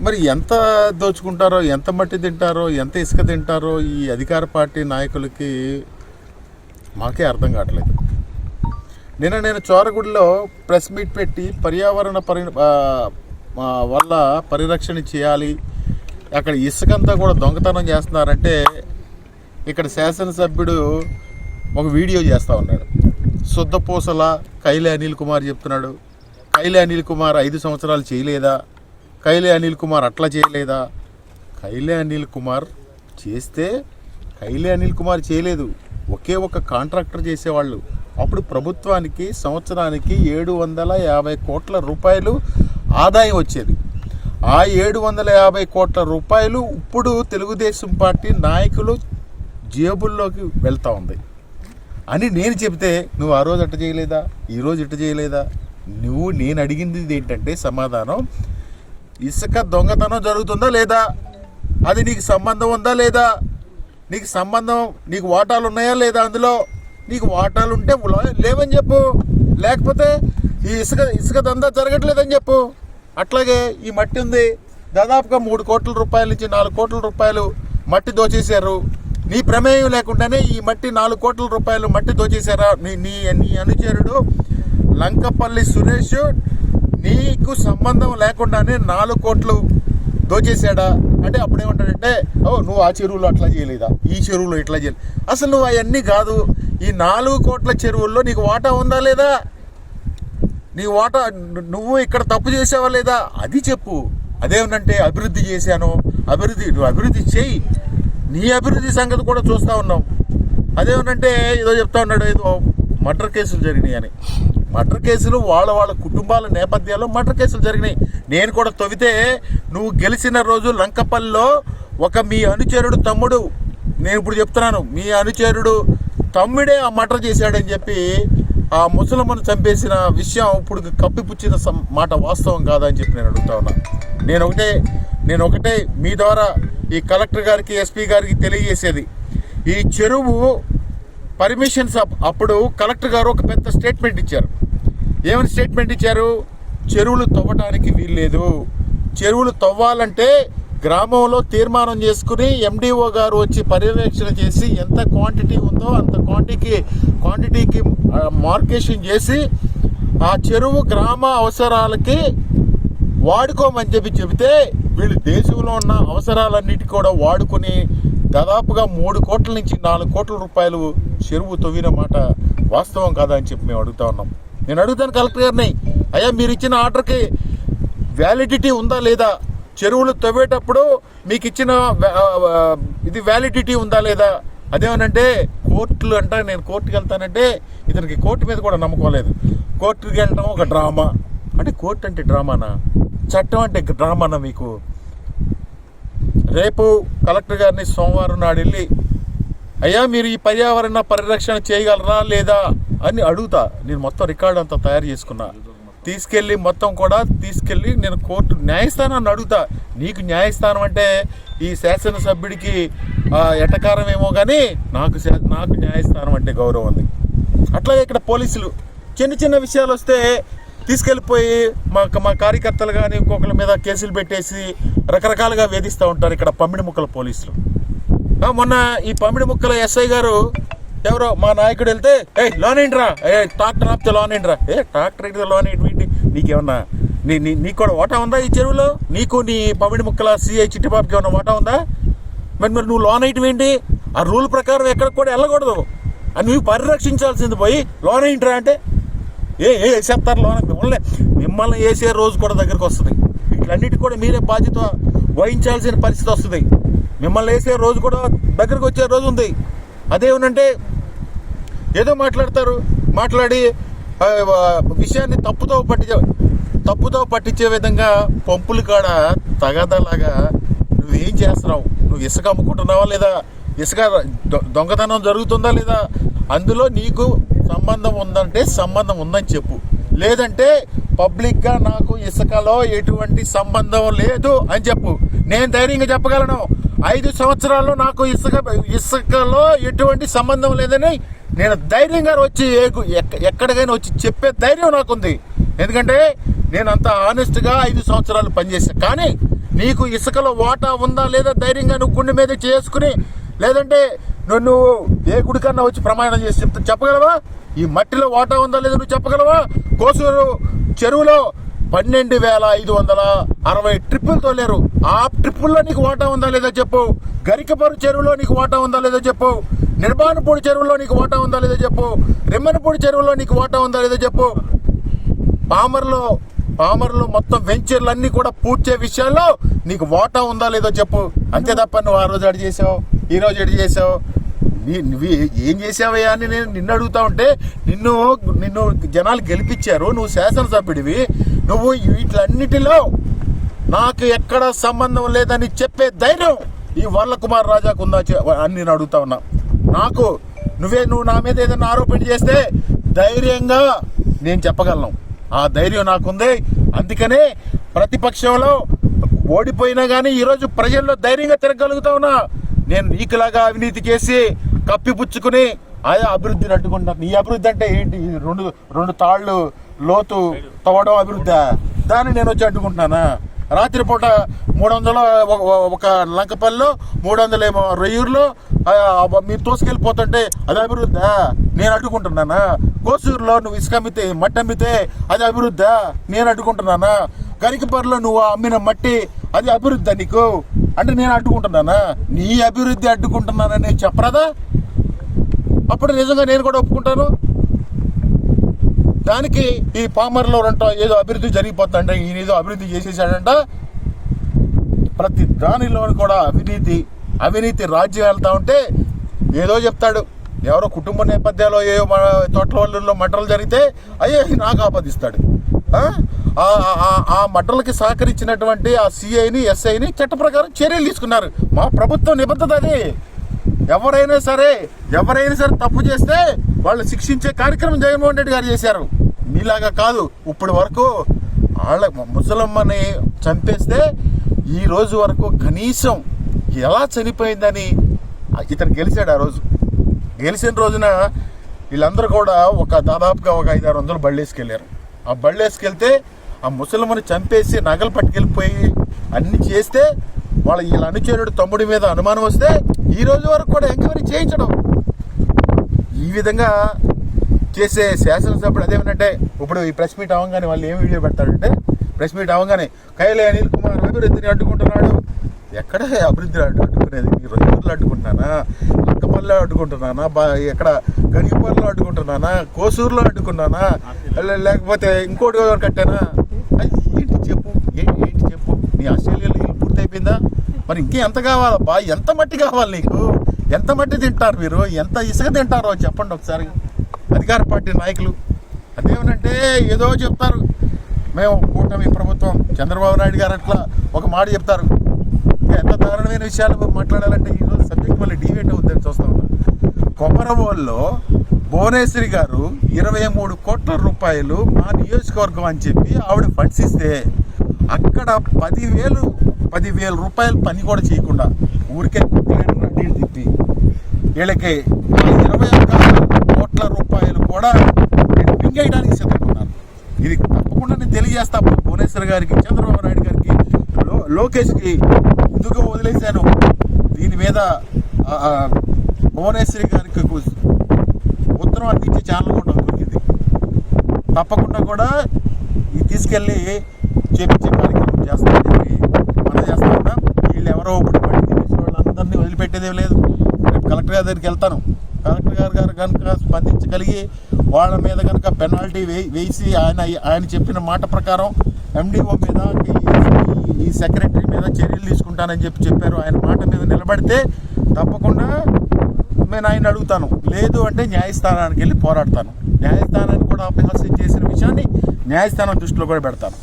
మరి ఎంత దోచుకుంటారో, ఎంత మట్టి తింటారో, ఎంత ఇసుక తింటారో ఈ అధికార పార్టీ నాయకులకి మాకే అర్థం కావట్లేదు. నేను చోరగుడిలో ప్రెస్ మీట్ పెట్టి పర్యావరణ వల్ల పరిరక్షణ చేయాలి, అక్కడ ఇసుకంతా కూడా దొంగతనం చేస్తున్నారంటే ఇక్కడ శాసనసభ్యుడు ఒక వీడియో చేస్తూ ఉన్నాడు. శుద్ధపూసల కైలే అనిల్ కుమార్ చెప్తున్నాడు. కైలే అనిల్ కుమార్ 5 సంవత్సరాలు చేయలేదా? కైలే అనిల్ కుమార్ అట్లా చేయలేదా? కైలే అనిల్ కుమార్ చేస్తే కైలే అనిల్ కుమార్ చేయలేదు, ఒకే ఒక కాంట్రాక్టర్ చేసేవాళ్ళు. అప్పుడు ప్రభుత్వానికి సంవత్సరానికి 750 కోట్ల రూపాయలు ఆదాయం వచ్చేది. ఆ 750 కోట్ల రూపాయలు ఇప్పుడు తెలుగుదేశం పార్టీ నాయకులు జేబుల్లోకి వెళ్తూ ఉంది అని నేను చెబితే నువ్వు ఆ రోజు అట్ట చేయలేదా, ఈరోజు ఇట్ట చేయలేదా? నేను అడిగింది ఏంటంటే సమాధానం, ఇసుక దొంగతనం జరుగుతుందా లేదా, అది నీకు సంబంధం ఉందా లేదా, నీకు సంబంధం, నీకు వాటాలు ఉన్నాయా లేదా, అందులో నీకు వాటాలు ఉంటే లేవని చెప్పు, లేకపోతే ఈ ఇసుక దందా జరగట్లేదని చెప్పు. అట్లాగే ఈ మట్టి ఉంది, దాదాపుగా 3 కోట్ల రూపాయల నుంచి 4 కోట్ల రూపాయలు మట్టి దోచేశారు. నీ ప్రమేయం లేకుండానే ఈ మట్టి 4 కోట్ల రూపాయలు మట్టి దోచేశారా? నీ అనుచరుడు లంకపల్లి సురేష్ నీకు సంబంధం లేకుండానే 4 కోట్లు దోచేశాడా అంటే అప్పుడేమంటాడంటే, నువ్వు ఆ చెరువులో అట్లా చేయలేదా, ఈ చెరువులో ఇట్లా చేయలేదు. అసలు నువ్వు అవన్నీ కాదు, ఈ 4 కోట్ల చెరువుల్లో నీకు వాటా ఉందా లేదా, నీ వాటా నువ్వు ఇక్కడ తప్పు చేసావా లేదా అది చెప్పు. అదేమనంటే అభివృద్ధి చేశాను, నువ్వు అభివృద్ధి చేయి, నీ అభివృద్ధి సంగతి కూడా చూస్తూ ఉన్నాం. అదేమనంటే ఏదో చెప్తా ఉన్నాడు, ఏదో మర్డర్ కేసులు జరిగినాయి అని. మర్డర్ కేసులు వాళ్ళ కుటుంబాల నేపథ్యాల్లో మర్డర్ కేసులు జరిగినాయి. నేను కూడా తవ్వితే నువ్వు గెలిచిన రోజు లంకపల్లిలో మీ అనుచరుడు తమ్ముడు, నేను ఇప్పుడు చెప్తున్నాను, మీ అనుచరుడు తమ్ముడే ఆ మర్డర్ చేశాడని చెప్పి ఆ ముసలమ్మను చంపేసిన విషయం ఇప్పుడు కప్పిపుచ్చిన మాట వాస్తవం కాదని చెప్పి నేను అడుగుతా ఉన్నా. నేను ఒకటే మీ ద్వారా ఈ కలెక్టర్ గారికి, ఎస్పీ గారికి తెలియజేసేది, ఈ చెరువు పర్మిషన్స్ అప్పుడు కలెక్టర్ గారు ఒక పెద్ద స్టేట్మెంట్ ఇచ్చారు. ఏమని స్టేట్మెంట్ ఇచ్చారు? చెరువులు తవ్వటానికి వీల్లేదు, చెరువులు తవ్వాలంటే గ్రామంలో తీర్మానం చేసుకుని ఎండిఓ గారు వచ్చి పర్యవేక్షణ చేసి ఎంత క్వాంటిటీ ఉందో అంత క్వాంటిటీకి మార్కేషన్ చేసి ఆ చెరువు గ్రామ అవసరాలకి వాడుకోమని చెబితే వీళ్ళు దేశంలో ఉన్న అవసరాలన్నిటి కూడా వాడుకొని దాదాపుగా 3 కోట్ల నుంచి 4 కోట్ల రూపాయలు చెరువు తవ్విన మాట వాస్తవం కాదా అని చెప్పి మేము అడుగుతా ఉన్నాం. నేను అడుగుతాను కలెక్టర్ గారిని, అయ్యా మీరు ఇచ్చిన ఆర్డర్కి వ్యాలిడిటీ ఉందా లేదా, చెరువులు తవ్వేటప్పుడు మీకు ఇచ్చిన ఇది వ్యాలిడిటీ ఉందా లేదా? అదేమనంటే కోర్టులు అంట, నేను కోర్టుకి వెళ్తానంటే ఇతనికి కోర్టు మీద కూడా నమ్మకం లేదు. కోర్టుకి వెళ్ళడం ఒక డ్రామా అంటే, కోర్టు అంటే డ్రామానా, చట్టం అంటే డ్రామానా మీకు? రేపు కలెక్టర్ గారిని సోమవారం నాడు వెళ్ళి, అయ్యా మీరు ఈ పర్యావరణ పరిరక్షణ చేయగలరా లేదా అని అడుగుతా. నేను మొత్తం రికార్డు అంతా తయారు చేసుకున్నా, తీసుకెళ్ళి నేను కోర్టు న్యాయస్థానాన్ని అడుగుతా. నీకు న్యాయస్థానం అంటే ఈ శాసనసభ్యుడికి ఎటకారం ఏమో కానీ నాకు న్యాయస్థానం అంటే గౌరవం ఉంది. అట్లాగే ఇక్కడ పోలీసులు చిన్న విషయాలు వస్తే తీసుకెళ్ళిపోయి మా కార్యకర్తలు కానీ ఇంకొకరి మీద కేసులు పెట్టేసి రకరకాలుగా వేధిస్తూ ఉంటారు ఇక్కడ పమ్మిడి ముక్కల పోలీసులు. మొన్న ఈ పమ్మిడి ముక్కల ఎస్ఐ గారు ఎవరో మా నాయకుడు వెళ్తే, లోన్ ఏంట్రా, ట్రాక్టర్ ఆపితే లోన్ ఏంట్రా, ట్రాక్టర్ అయితే లోన్ ఏంటి, నీకేమన్నా నీకు కూడా ఓటా ఉందా ఈ చెరువులో? నీకు నీ పమ్మిడి ముక్కల సిఐ చిట్టిబాబుకి ఏమన్నా ఓటా ఉందా? మరి నువ్వు లోన్ వేయటం ఏంటి? ఆ రూల్ ప్రకారం ఎక్కడికి కూడా వెళ్ళకూడదు, అని నువ్వు పరిరక్షించాల్సింది పోయి లోన్ ఏంట్రా అంటే వేసేస్తారు లోన్. మిమ్మల్ని వేసే రోజు కూడా దగ్గరికి వస్తుంది. వీటన్నిటికి కూడా మీరే బాధ్యత వహించాల్సిన పరిస్థితి వస్తుంది. మిమ్మల్ని వేసే రోజు కూడా దగ్గరికి వచ్చే రోజు ఉంది. అదేమనంటే ఏదో మాట్లాడి విషయాన్ని తప్పుతో పట్టించే విధంగా పంపులు కాడ తగదలాగా నువ్వేం చేస్తున్నావు? నువ్వు ఇసుక అమ్ముకుంటున్నావా లేదా, ఇసుక దొంగతనం జరుగుతుందా లేదా, అందులో నీకు సంబంధం ఉందంటే సంబంధం ఉందని చెప్పు, లేదంటే పబ్లిక్గా నాకు ఇసుకలో ఎటువంటి సంబంధం లేదు అని చెప్పు. నేను ధైర్యంగా చెప్పగలను, 5 సంవత్సరాల్లో నాకు ఇసుకలో ఎటువంటి సంబంధం లేదని నేను ధైర్యంగా వచ్చి ఎక్కడికైనా వచ్చి చెప్పే ధైర్యం నాకుంది. ఎందుకంటే నేను అంత ఆనెస్ట్గా 5 సంవత్సరాలు పనిచేశాను. కానీ నీకు ఇసుకలో వాటా ఉందా లేదా ధైర్యంగా నువ్వు గుండె మీద చేసుకుని, లేదంటే నువ్వు ఏ గుడికన్నా వచ్చి ప్రమాణం చేసి చెప్పగలవా? ఈ మట్టిలో వాటా ఉందా లేదా నువ్వు చెప్పగలవా? కోసూరు చెరువులో 12,560 ట్రిప్పులు తోలేరు. ఆ ట్రిప్పుల్లో నీకు వాటా ఉందా లేదా చెప్పు. గరికపరు చెరువులో నీకు వాటా ఉందా లేదా చెప్పు. నిర్మాణపూడి చెరువులో నీకు వాటా ఉందా లేదా చెప్పు. రెమ్మనపూడి చెరువులో నీకు వాటా ఉందా లేదా చెప్పు. పామర్లో మొత్తం వెంచర్లన్నీ కూడా పూడ్చే విషయాల్లో నీకు వాటా ఉందా లేదో చెప్పు. అంతే తప్ప నువ్వు ఆ రోజు అడి చేసావు, ఈ రోజు ఎడి చేసావు, నువ్వు ఏం చేసావయ్యా అని నేను నిన్ను అడుగుతా ఉంటే, నిన్ను జనాలు గెలిపించారు, నువ్వు శాసనసభ్యుడివి, నువ్వు వీటిలన్నిటిలో నాకు ఎక్కడ సంబంధం లేదని చెప్పే ధైర్యం ఈ వరలకుమార్ రాజాకు ఉందా అని నేను అడుగుతా ఉన్నా. నువ్వు నా మీద ఏదైనా ఆరోపణ చేస్తే ధైర్యంగా నేను చెప్పగలను. ఆ ధైర్యం నాకుంది. అందుకనే ప్రతిపక్షంలో ఓడిపోయినా కానీ ఈరోజు ప్రజల్లో ధైర్యంగా తిరగలుగుతా ఉన్నా. నేను నీకులాగా అవినీతి చేసి కప్పిపుచ్చుకుని ఆయా అభివృద్ధిని అడ్డుకుంటాను. నీ అభివృద్ధి అంటే ఏంటి? రెండు తాళ్ళు లోతు తవ్వడం అభివృద్ధి? దాన్ని నేను వచ్చి అడ్డుకుంటున్నానా? రాత్రిపూట 300 ఒక లంకపల్లిలో 300 ఏమో రొయ్యూరులో మీరు తోసుకెళ్ళిపోతుంటే అది అభివృద్ధా? నేను అడ్డుకుంటున్నానా? కోసూరులో నువ్వు ఇసుక అమ్మితే మట్టి అమ్మితే అది అభివృద్ధా? నేను అడ్డుకుంటున్నానా? గరికపర్లో నువ్వు అమ్మిన మట్టి అది అభివృద్ధా నీకు అంటే నేను అడ్డుకుంటున్నానా? నీ అభివృద్ధి అడ్డుకుంటున్నానని చెప్పరాదా? అప్పుడు నిజంగా నేను కూడా ఒప్పుకుంటాను. దానికి ఈ పామర్లో ఏదో అభివృద్ధి జరిగిపోతుందంటే ఈయన ఏదో అభివృద్ధి చేసేసాడంట. ప్రతి దానిలో కూడా అవినీతి రాజ్యం వెళ్తా ఉంటే ఏదో చెప్తాడు. ఎవరో కుటుంబ నేపథ్యాల్లో ఏవో తోటలలో మటలు జరిగితే అయ్యే నాకు ఆపాదిస్తాడు. ఆ మటలకి సహకరించినటువంటి ఆ సిఐని ఎస్ఐని చట్ట ప్రకారం చర్యలు తీసుకున్నారు. మా ప్రభుత్వం నిబద్ధత అది. ఎవరైనా సరే తప్పు చేస్తే వాళ్ళు శిక్షించే కార్యక్రమం జగన్మోహన్ రెడ్డి గారు చేశారు. మీలాగా కాదు. ఇప్పటి వరకు వాళ్ళ ముసలమ్మని చంపేస్తే ఈ రోజు వరకు కనీసం ఎలా చనిపోయిందని ఇతను గెలిచాడు. ఆ రోజు గెలిచిన రోజున వీళ్ళందరూ కూడా దాదాపుగా 500-600 బళ్ళేసుకెళ్ళారు. ఆ బళ్ళేసుకెళ్తే ఆ ముసలమ్మని చంపేసి నగలు పట్టుకెళ్ళిపోయి అన్ని చేస్తే వీళ్ళ అనుచరుడు తమ్ముడి మీద అనుమానం వస్తే ఈ రోజు వరకు కూడా ఎంక్వైరీ చేయించడం. ఈ విధంగా చేసే శాసనసభ్యుడు అదేమిటంటే ఇప్పుడు ఈ ప్రెస్ మీట్ అవ్వగానే వాళ్ళు ఏం వీడియో పెడతారంటే, ప్రెస్ మీట్ అవ్వగానే కైలే అనిల్ కుమార్ అభివృద్ధిని అడ్డుకుంటున్నాడు. ఎక్కడ అభివృద్ధి అడ్డుకునేది? రొయ్యూరులో అడ్డుకుంటున్నానా? లక్కపల్లిలో అడ్డుకుంటున్నానా? ఎక్కడ గడిపల్లిలో అడ్డుకుంటున్నానా? కోసూరులో అడ్డుకున్నానా? లేకపోతే ఇంకోటి కట్టానా? ఏంటి చెప్పు. నీ ఆస్ట్రేలియాలో పూర్తయిపోయిందా? మరి ఇంకెంత కావాలబ్బా? ఎంత మట్టి కావాలి నీకు? ఎంత మట్టి తింటారు మీరు? ఎంత ఇసుక తింటారో చెప్పండి ఒకసారి. అధికార పార్టీ నాయకులు అదేమనంటే ఏదో చెప్తారు, మేము కూటమి ప్రభుత్వం, చంద్రబాబు నాయుడు గారు అట్లా ఒక మాట చెప్తారు. ఎంత దారుణమైన విషయాలు మాట్లాడాలంటే ఈరోజు సబ్జెక్ట్ మళ్ళీ డివేట్ అవుతుందని చూస్తా ఉన్నాం. కొమరవోల్లో భువనేశ్వరి గారు 23 కోట్ల రూపాయలు మా నియోజకవర్గం అని చెప్పి ఆవిడ ఫండ్స్ ఇస్తే అక్కడ 10,000 రూపాయలు పని కూడా చేయకుండా ఊరికే అడ్డీలు తిప్పి వీళ్ళకి 21 కోట్ల రూపాయలు కూడా పింగేయడానికి సిద్ధపడుతున్నారు. ఇది తప్పకుండా నేను తెలియజేస్తా భువనేశ్వర్ గారికి, చంద్రబాబు నాయుడు గారికి, లోకేష్కి ఎందుకు వదిలేశాను. దీని మీద భువనేశ్వరి గారికి ఉత్తరం అందించే ఛానల్ కూడా దొరికింది. తప్పకుండా కూడా ఇది తీసుకెళ్ళి చేపించే కార్యక్రమం చేస్తామని చెప్పి మనం చేస్తా ఉన్నాం. వీళ్ళు ఎవరో ఇప్పుడు పట్టి తినేసిన వాళ్ళందరినీ వదిలిపెట్టేదే లేదు. రేపు కలెక్టర్ గారి దగ్గరికి వెళ్తాను. కలెక్టర్ గారు కనుక స్పందించగలిగి వాళ్ళ మీద కనుక పెనాల్టీ వేసి ఆయన చెప్పిన మాట ప్రకారం ఎండిఓ మీద ఈ సెక్రటరీ మీద చర్యలు తీసుకుంటానని చెప్పారు. ఆయన మాట మీద నిలబడితే తప్పకుండా నేను ఆయన అడుగుతాను. లేదు అంటే న్యాయస్థానానికి వెళ్ళి పోరాడతాను. న్యాయస్థానాన్ని కూడా అపహాస్యం చేసిన విషయాన్ని న్యాయస్థానం దృష్టిలో కూడా పెడతాను.